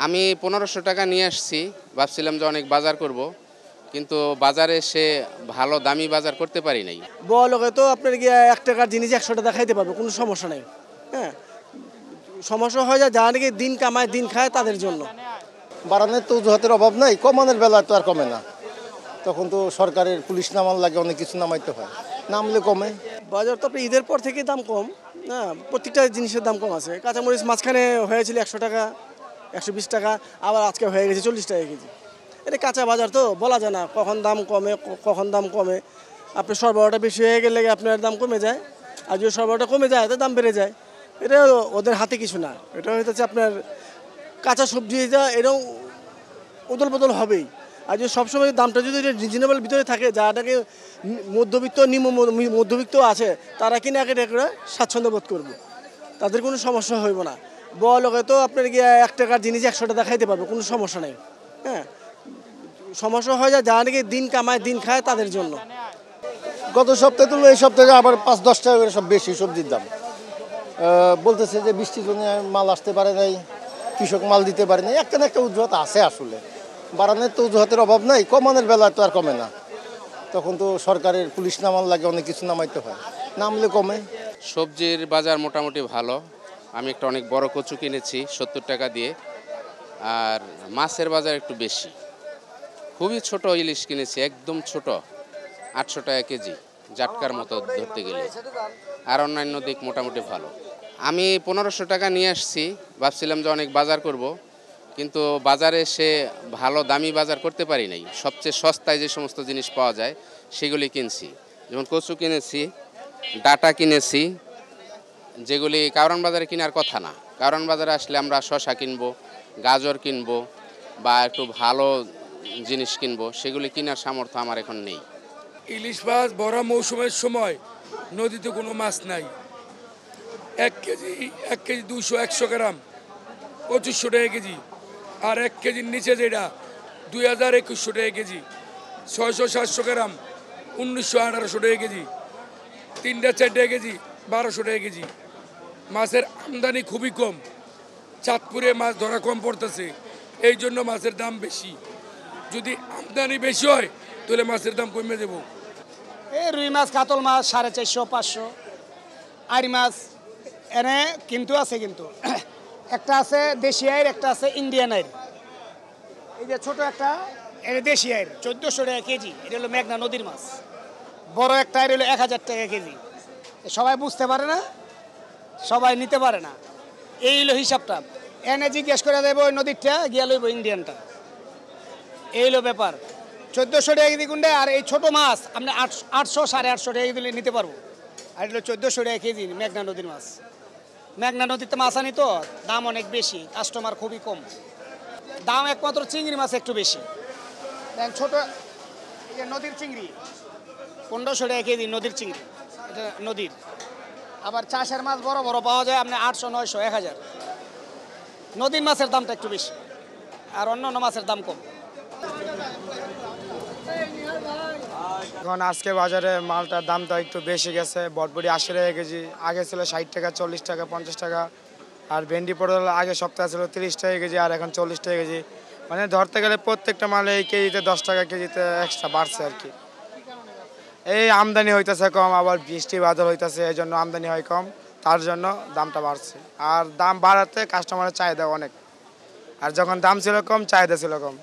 আমি ১৫০০ টাকা নিয়ে আসছি, ভাবছিলাম যে অনেক বাজার করব, কিন্তু বাজারে এসে ভালো দামি বাজার করতে পারি নাই। বড়লোকে তো আপনার গিয়ে ১ টাকার জিনিস ১০০ টাকা খাইতে পারবে, কোনো সমস্যা নেই। হ্যাঁ, সমস্যা হয় যায় যারা নাকি দিন কামায় দিন খায় তাদের জন্য। বাড়ানোর তো অজুহাতের অভাব নাই, কমানোর বেলায় তো আর কমে না। তখন তো সরকারের পুলিশ নামান লাগে, অনেক কিছু নামাইতে হয়, নামলে কমে। বাজার তো আপনি ঈদের পর থেকে দাম কম। হ্যাঁ, প্রত্যেকটা জিনিসের দাম কম আছে। কাঁচামরিচ মাঝখানে হয়েছিল ১০০ টাকা, ১২০ টাকা, আবার আজকে হয়ে গেছে ৪০ টাকা কেজি। এটা কাঁচা বাজার তো বলা যায় না কখন দাম কমে কখন দাম কমে। আপনার সরবরাহটা বেশি হয়ে গেলে আপনার দাম কমে যায়, আর যদি সরবরাহটা কমে যায় তো দাম বেড়ে যায়। এটা ওদের হাতে কিছু না, এটা হচ্ছে আপনার কাঁচা সবজি যা এরকম উদল বদল হবেই। আর যদি সবসময় দামটা যদি রিজনেবল ভিতরে থাকে, যাটাকে মধ্যবিত্ত নিম্ন মধ্যবিত্ত আছে তারা কিনে আগে করে স্বাচ্ছন্দ্য বোধ করবে, তাদের কোনো সমস্যা হইব না। বড়লোকে তো আপনার গিয়ে ১ টাকার জিনিস ১০০ টাকা খাইতে পারবে, কোনো সমস্যা নেই। হ্যাঁ, সমস্যা হয় যায় যারা নাকি দিন কামায় দিন খায় তাদের জন্য। গত সপ্তাহে তুলনা এই সপ্তাহে আবার ৫-১০ টাকা করে সব বেশি সবজির দাম। বলতেছে যে বৃষ্টির জন্য মাল আসতে পারে নাই, কৃষক মাল দিতে পারে নাই, একটা না একটা অজুহাত আছে। আসলে বাড়ানোর তো অজুহাতের অভাব নাই, কমানোর বেলায় তো আর কমে না। তখন তো সরকারের পুলিশ নামান লাগে, অনেক কিছু নামাইতে হয়, নামলে কমে। সবজির বাজার মোটামুটি ভালো। আমি একটা অনেক বড় কচু কিনেছি ৭০ টাকা দিয়ে। আর মাছের বাজার একটু বেশি। খুবই ছোট ইলিশ কিনেছি, একদম ছোট, ৮০০ টাকা কেজি, জাটকার মতো ধরতে গেলে। আর অন্যান্য দিক মোটামুটি ভালো। আমি ১৫০০ টাকা নিয়ে আসছি, ভাবছিলাম যে অনেক বাজার করব, কিন্তু বাজারে এসে ভালো দামি বাজার করতে পারি নাই। সবচেয়ে সস্তায় যে সমস্ত জিনিস পাওয়া যায় সেগুলি কিনছি। যেমন কচু কিনেছি, ডাটা কিনেছি, যেগুলি কারওয়ান বাজারে কেনার কথা না। কারওয়ান বাজারে আসলে আমরা শসা কিনবো, গাজর কিনবো, বা একটু ভালো জিনিস কিনবো, সেগুলি কেনার সামর্থ্য আমার এখন নেই। ইলিশ মাছ ভরা মৌসুমের সময় নদীতে কোনো মাছ নাই। ১ কেজি ২০০ গ্রাম ২৫০০ টাকা কেজি, আর ১ কেজির নিচে যেটা ২,২১০ টাকা কেজি, ৬০০-৭০০ গ্রাম ১৯০০-১৮০০ টাকা কেজি, ৩-৪ টাকা কেজি ১২০০ টাকা কেজি। মাছের আমদানি খুবই কম, চাঁদপুরে মাছ ধরা কম পড়তেছে, এই জন্য মাছের দাম বেশি। যদি আমদানি বেশি হয় তাহলে মাছের দাম কমে দেবো। এই রুই মাছ কাতল মাছ ৪৫০-৫০০, আড়ি মাছ এনে কিন্তু আছে, কিন্তু একটা আছে দেশি আইর, একটা আছে ইন্ডিয়ান আইর। এই যে ছোট একটা এটা দেশি আইর ১৪০০ টাকা কেজি, এটা হলো মেঘনা নদীর মাছ। বড় একটা আইর হলো ১,০০০ টাকা কেজি। সবাই বুঝতে পারে না, সবাই নিতে পারে না, এই হলো হিসাবটা। এনে জিজ্ঞেস করে দেবো ওই নদীরটা, গিয়া লইব ইন্ডিয়ানটা, এই হলো ব্যাপার। ১৪০০ টাকা কেজি গুন্ডে, আর এই ছোটো মাছ আপনি ৮০০-৮৫০ টাকা দিলে নিতে পারবো। আর এগুলো ১৪০০ টাকা কেজি মেঘনা নদীর মাছ। মেঘনা নদীতে মাছ আনি তো দাম অনেক বেশি, কাস্টমার খুবই কম। দাম একমাত্র চিংড়ি মাছ একটু বেশি। দেখেন ছোটো এই যে নদীর চিংড়ি ১৫০০ টাকা কেজি, নদীর চিংড়ি, এটা নদীর। আবার চাষের মাছ বড় বড় পাওয়া যায় আপনি ৮০০, ৯০০, ১,০০০। নদীর মাছের দামটা একটু বেশি, আর অন্য মাছের দাম কম। এখন আজকে বাজারে মালটার দামটা একটু বেশি গেছে। বটবটি ৮০ টাকা কেজি, আগে ছিল ৬০ টাকা, ৪০ টাকা, ৫০ টাকা। আর ভেন্ডি পটল আগে সপ্তাহে ছিল ৩০ টাকা কেজি, আর এখন ৪০ টাকা কেজি। মানে ধরতে গেলে প্রত্যেকটা মালে এই কেজিতে ১০ টাকা কেজিতে এক্সট্রা বাড়ছে আর কি। এই আমদানি হইতেছে কম, আবার বৃষ্টি বাদল হইতেছে, এই জন্য আমদানি হয় কম, তার জন্য দামটা বাড়ছে। আর দাম বাড়াতে কাস্টমারের চাহিদা অনেক, আর যখন দাম ছিল কম চাহিদা ছিল কম।